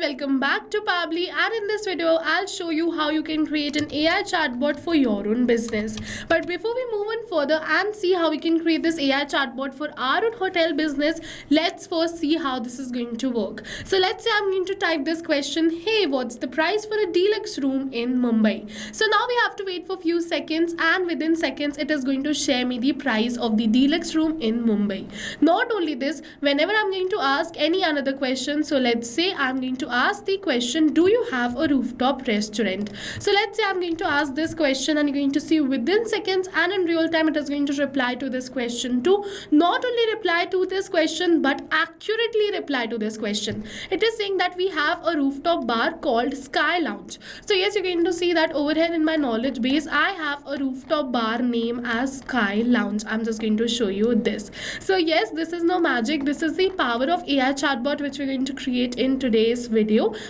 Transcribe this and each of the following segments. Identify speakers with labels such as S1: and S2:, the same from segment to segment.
S1: welcome back to Pabbly, and in this video I'll show you how you can create an AI chatbot for your own business. But before we move on further and see how we can create this AI chatbot for our own hotel business, let's first see how this is going to work. So let's say I'm going to type this question, hey, what's the price for a deluxe room in Mumbai? So now we have to wait for a few seconds, and within seconds it is going to share me the price of the deluxe room in Mumbai. Not only this, whenever I'm going to ask any another question, so let's say I'm going to ask the question, do you have a rooftop restaurant? So let's say I'm going to ask this question, and you're going to see within seconds and in real time it is going to reply to this question too. Not only reply to this question but accurately reply to this question. It is saying that we have a rooftop bar called Sky Lounge. So yes, you're going to see that over here in my knowledge base I have a rooftop bar name as Sky Lounge. I'm just going to show you this. So yes, this is no magic. This is the power of AI chatbot which we're going to create in today's video.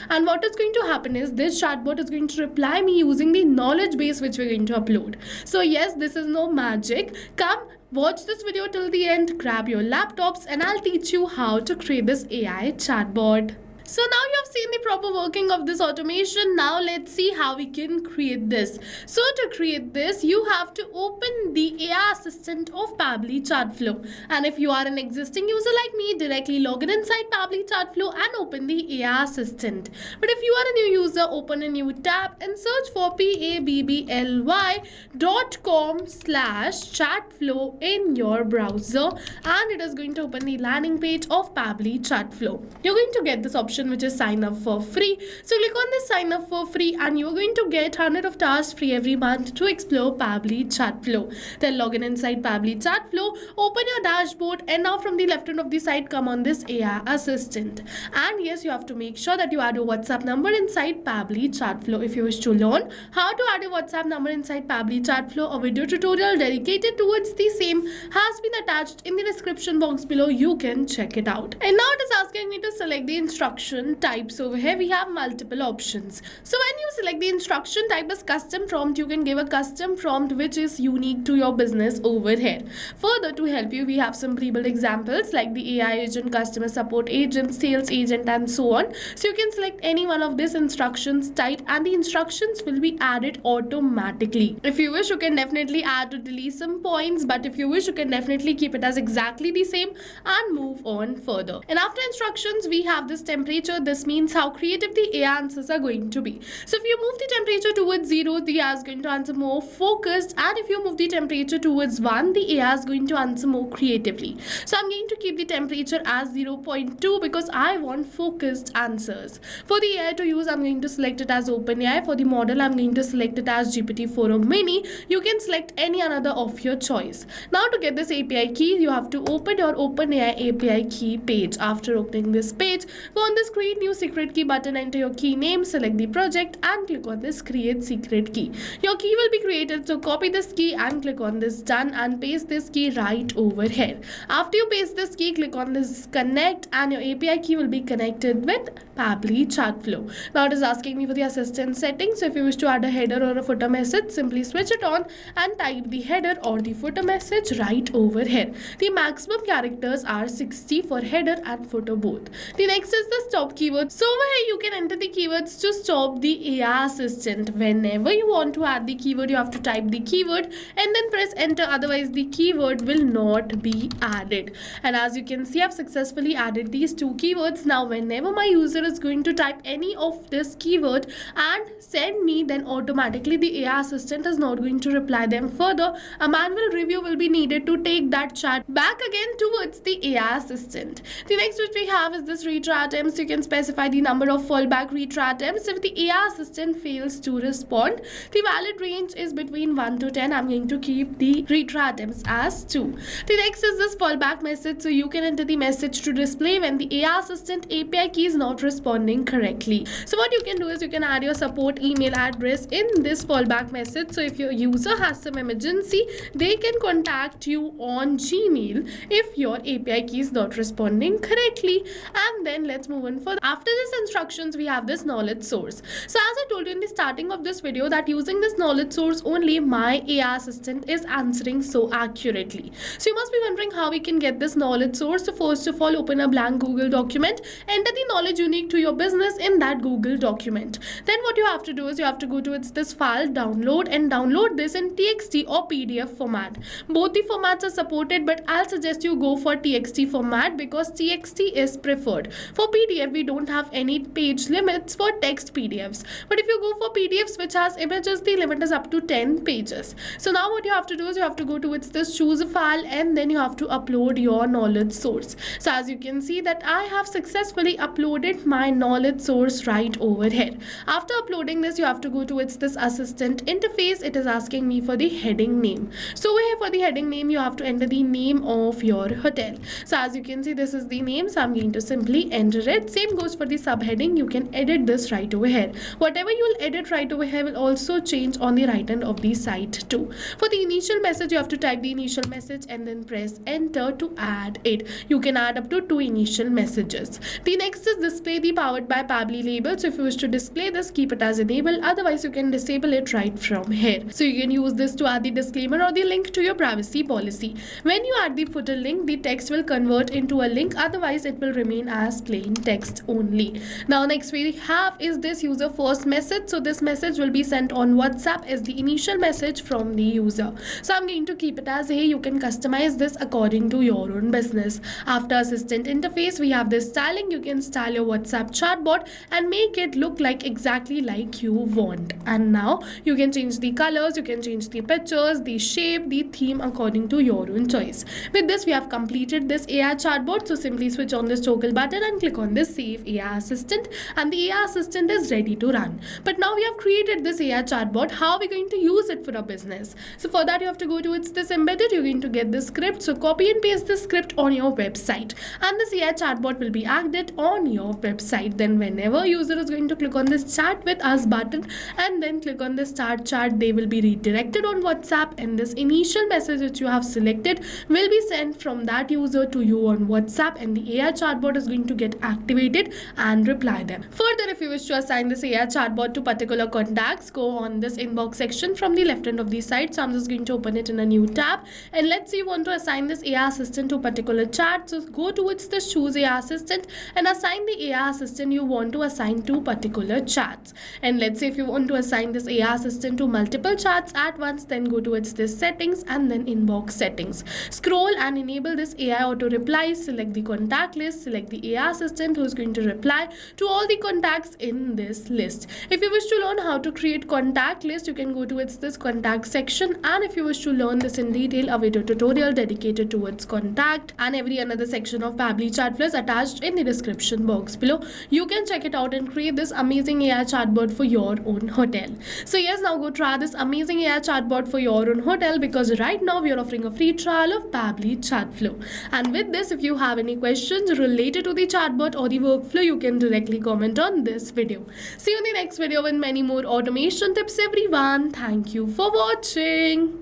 S1: And what is going to happen is this chatbot is going to reply me using the knowledge base which we're going to upload. So yes, this is no magic. Come watch this video till the end, grab your laptops, and I'll teach you how to create this AI chatbot. So now you have seen the proper working of this automation. Now let's see how we can create this. So to create this, you have to open the AI assistant of Pabbly Chatflow. And if you are an existing user like me, directly log in inside Pabbly Chatflow and open the AI assistant. But if you are a new user, open a new tab and search for pabbly.com/chatflow in your browser, and it is going to open the landing page of Pabbly Chatflow. You're going to get this option which is sign up for free. So click on this sign up for free and you're going to get 100 of tasks free every month to explore Pabbly Chatflow. Then log in inside Pabbly Chatflow, open your dashboard, and now from the left hand of the side come on this AI assistant. And yes, you have to make sure that you add a WhatsApp number inside Pabbly Chatflow. If you wish to learn how to add a WhatsApp number inside Pabbly Chatflow, a video tutorial dedicated towards the same has been attached in the description box below. You can check it out. And now it is asking me to select the instruction types. Over here we have multiple options. So when you select the instruction type as custom prompt, you can give a custom prompt which is unique to your business over here. Further, to help you, we have some pre-built examples like the AI agent, customer support agent, sales agent, and so on. So you can select any one of these instructions type and the instructions will be added automatically. If you wish, you can definitely add or delete some points, but if you wish, you can definitely keep it as exactly the same and move on further. And after instructions, we have this temperature. This means how creative the AI answers are going to be. So if you move the temperature towards 0, the AI is going to answer more focused, and if you move the temperature towards 1, the AI is going to answer more creatively. So I'm going to keep the temperature as 0.2 because I want focused answers. For the AI to use, I'm going to select it as OpenAI. For the model, I'm going to select it as GPT-4 Mini. You can select any another of your choice. Now to get this API key, you have to open your OpenAI API key page. After opening this page, go on this create new secret key button, enter your key name, select the project, and click on this create secret key. Your key will be created, so copy this key and click on this done and paste this key right over here. After you paste this key, click on this connect and your API key will be connected with Pabbly Chatflow. Now it is asking me for the assistant settings. So if you wish to add a header or a footer message, simply switch it on and type the header or the footer message right over here. The maximum characters are 60 for header and footer both. The next is the stop keyword. So over here you can enter the keywords to stop the AI assistant. Whenever you want to add the keyword, you have to type the keyword and then press enter, otherwise the keyword will not be added. And as you can see, I've successfully added these two keywords. Now whenever my user is going to type any of this keyword and send me, then automatically the AI assistant is not going to reply them further. A manual review will be needed to take that chat back again towards the AI assistant. The next which we have is this retry attempts. You can specify the number of fallback retry attempts. If the AI assistant fails to respond, the valid range is between 1 to 10. I'm going to keep the retry attempts as 2. The next is this fallback message. So you can enter the message to display when the AI assistant API key is not responding correctly. So what you can do is you can add your support email address in this fallback message. So if your user has some emergency, they can contact you on Gmail if your API key is not responding correctly. And then let's move on one. For after this instructions, we have this knowledge source. So as I told you in the starting of this video that using this knowledge source only, my AI assistant is answering so accurately. So you must be wondering how we can get this knowledge source. So first of all, open a blank Google document, enter the knowledge unique to your business in that Google document. Then what you have to do is you have to go to this file, download, and download this in TXT or PDF format. Both the formats are supported, but I'll suggest you go for TXT format because TXT is preferred. For PDF, we don't have any page limits for text PDFs. But if you go for PDFs which has images, the limit is up to 10 pages. So now what you have to do is you have to go to this choose a file, and then you have to upload your knowledge source. So as you can see that I have successfully uploaded my knowledge source right over here. After uploading this, you have to go to this assistant interface. It is asking me for the heading name. So over here for the heading name, you have to enter the name of your hotel. So as you can see, this is the name. So I'm going to simply enter it. Same goes for the subheading. You can edit this right over here. Whatever you'll edit right over here will also change on the right hand of the site too. For the initial message, you have to type the initial message and then press enter to add it. You can add up to 2 initial messages. The next is display the powered by Pabbly label. So if you wish to display this, keep it as enable. Otherwise, you can disable it right from here. So you can use this to add the disclaimer or the link to your privacy policy. When you add the footer link, the text will convert into a link. Otherwise, it will remain as plain text only. Now next we have is this user first message. So this message will be sent on WhatsApp as the initial message from the user. So I'm going to keep it as hey. You can customize this according to your own business. After assistant interface, we have this styling. You can style your WhatsApp chatbot and make it look like exactly like you want. And now you can change the colors, you can change the pictures, the shape, the theme according to your own choice. With this, we have completed this AI chatbot. So simply switch on this toggle button and click on this save AI assistant, and the AI assistant is ready to run. But now we have created this AI chatbot. How are we going to use it for our business? So for that, you have to go to this embedded. You're going to get the script. So copy and paste the script on your website, and this AI chatbot will be acted on your website. Then whenever user is going to click on this chat with us button and then click on the start chat, they will be redirected on WhatsApp, and this initial message which you have selected will be sent from that user to you on WhatsApp, and the AI chatbot is going to get activated and reply them. Further, if you wish to assign this AI chatbot to particular contacts, go on this inbox section from the left end of the site. So I'm just going to open it in a new tab, and let's say you want to assign this AI assistant to a particular chat. So go towards this choose AI assistant and assign the AI assistant you want to assign to particular chats. And let's say if you want to assign this AI assistant to multiple chats at once, then go towards this settings and then inbox settings. Scroll and enable this AI auto reply. Select the contact list, select the AI assistant who is going to reply to all the contacts in this list. If you wish to learn how to create contact list, you can go towards this contact section, and if you wish to learn this in detail, a video tutorial dedicated towards contact and every another section of Pabbly Chatflow is attached in the description box below. You can check it out and create this amazing AI chatbot for your own hotel. So yes, now go try this amazing AI chatbot for your own hotel, because right now we are offering a free trial of Pabbly Chatflow. And with this, if you have any questions related to the chatbot or the workflow, you can directly comment on this video. See you in the next video with many more automation tips, everyone. Thank you for watching.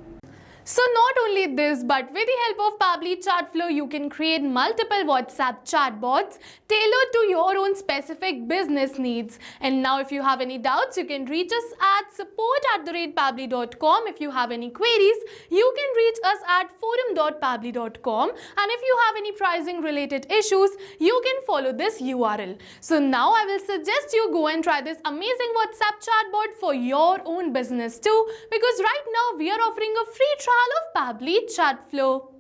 S2: So not only this, but with the help of Pabbly Chatflow, you can create multiple WhatsApp chatbots tailored to your own specific business needs. And now if you have any doubts, you can reach us at support@pabbly.com. If you have any queries, you can reach us at forum.pabbly.com. And if you have any pricing related issues, you can follow this URL. So now I will suggest you go and try this amazing WhatsApp chatbot for your own business too, because right now we are offering a free trial of Pabbly Chatflow.